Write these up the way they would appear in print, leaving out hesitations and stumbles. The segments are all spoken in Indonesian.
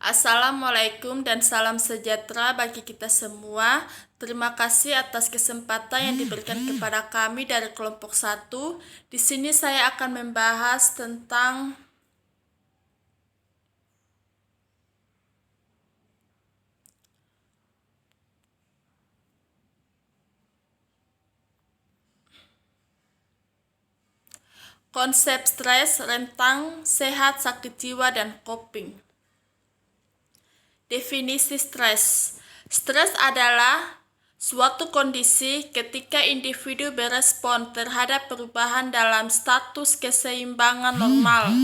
Assalamualaikum dan salam sejahtera bagi kita semua. Terima kasih atas kesempatan yang diberikan kepada kami dari kelompok 1. Di sini saya akan membahas tentang konsep stres, rentang, sehat, sakit jiwa, dan coping. Definisi stres. Stres adalah suatu kondisi ketika individu berespon terhadap perubahan dalam status keseimbangan normal.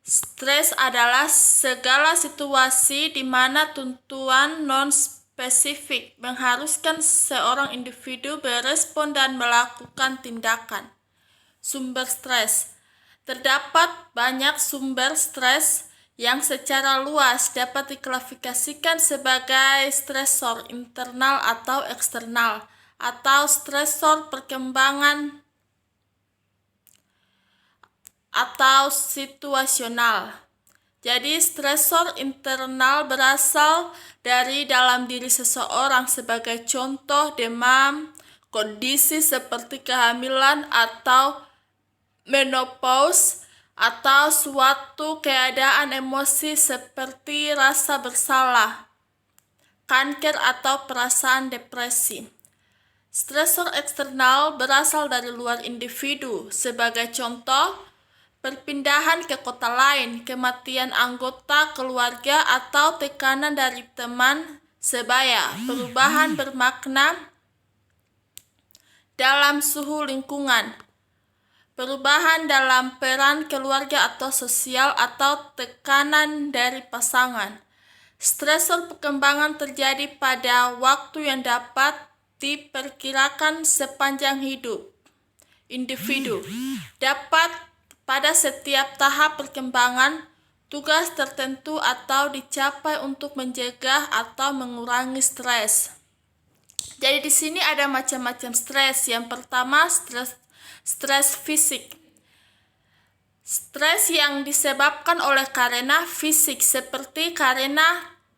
Stres adalah segala situasi di mana tuntutan non-spesifik mengharuskan seorang individu berespon dan melakukan tindakan. Sumber stres. Terdapat banyak sumber stres yang secara luas dapat diklasifikasikan sebagai stresor internal atau eksternal, atau stresor perkembangan atau situasional. Jadi stresor internal berasal dari dalam diri seseorang, sebagai contoh demam, kondisi seperti kehamilan atau menopause, atau suatu keadaan emosi seperti rasa bersalah, kanker, atau perasaan depresi. Stresor eksternal berasal dari luar individu, sebagai contoh perpindahan ke kota lain, kematian anggota keluarga, atau tekanan dari teman sebaya. Perubahan bermakna dalam suhu lingkungan, perubahan dalam peran keluarga atau sosial, atau tekanan dari pasangan. Stresor perkembangan terjadi pada waktu yang dapat diperkirakan sepanjang hidup individu. Dapat pada setiap tahap perkembangan, tugas tertentu atau dicapai untuk mencegah atau mengurangi stres. Jadi di sini ada macam-macam stres. Yang pertama, stres fisik. Stres yang disebabkan oleh karena fisik, seperti karena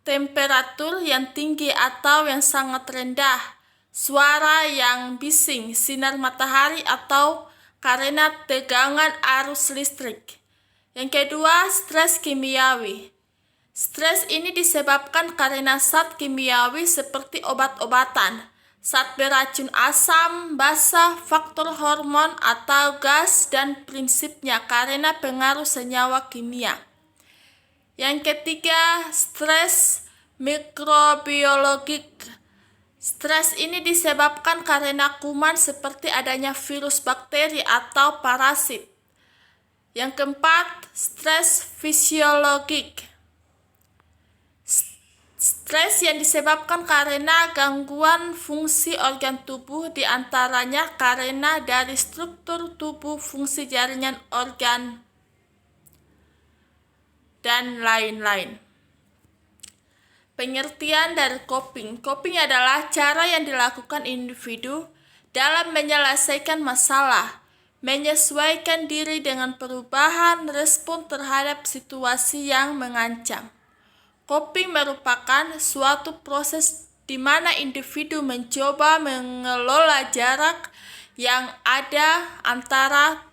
temperatur yang tinggi atau yang sangat rendah, suara yang bising, sinar matahari, atau karena tegangan arus listrik. Yang kedua, stres kimiawi. Stres ini disebabkan karena zat kimiawi seperti obat-obatan, zat beracun asam, basa, faktor hormon atau gas, dan prinsipnya karena pengaruh senyawa kimia. Yang ketiga, stres mikrobiologik. Stres ini disebabkan karena kuman seperti adanya virus, bakteri, atau parasit. Yang keempat, stres fisiologik. Stres yang disebabkan karena gangguan fungsi organ tubuh, diantaranya karena dari struktur tubuh, fungsi jaringan organ, dan lain-lain. Pengertian dari coping. Coping adalah cara yang dilakukan individu dalam menyelesaikan masalah, menyesuaikan diri dengan perubahan respon terhadap situasi yang mengancam. Coping merupakan suatu proses di mana individu mencoba mengelola jarak yang ada antara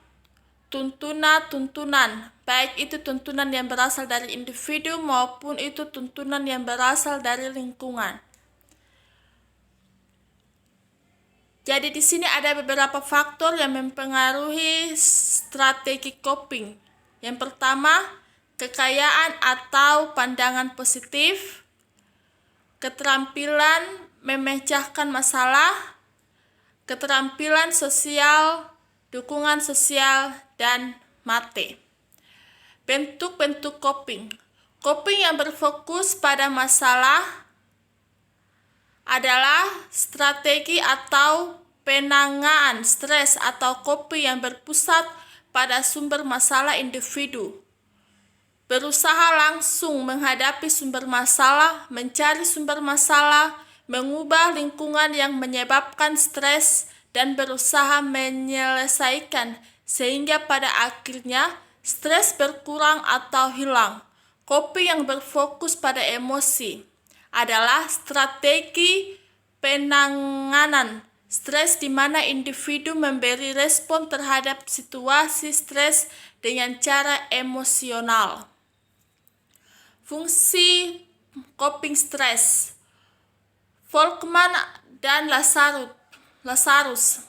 tuntunan, baik itu tuntunan yang berasal dari individu maupun itu tuntunan yang berasal dari lingkungan. Jadi di sini ada beberapa faktor yang mempengaruhi strategi coping. Yang pertama, kekayaan atau pandangan positif, keterampilan memecahkan masalah, keterampilan sosial, dukungan sosial, dan mate. Bentuk-bentuk coping. Coping yang berfokus pada masalah adalah strategi atau penanganan stres, atau coping yang berpusat pada sumber masalah individu. Berusaha langsung menghadapi sumber masalah, mencari sumber masalah, mengubah lingkungan yang menyebabkan stres, dan berusaha menyelesaikan sehingga pada akhirnya stres berkurang atau hilang. Coping yang berfokus pada emosi adalah strategi penanganan stres di mana individu memberi respon terhadap situasi stres dengan cara emosional. Fungsi coping stres. Volkmann dan Lazarus.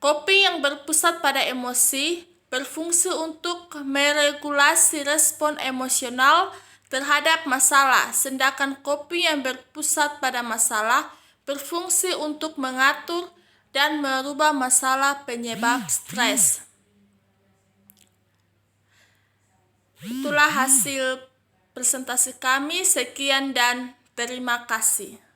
Coping yang berpusat pada emosi berfungsi untuk meregulasi respon emosional terhadap masalah, sedangkan coping yang berpusat pada masalah berfungsi untuk mengatur dan merubah masalah penyebab stres. Itulah hasil presentasi kami. Sekian dan terima kasih.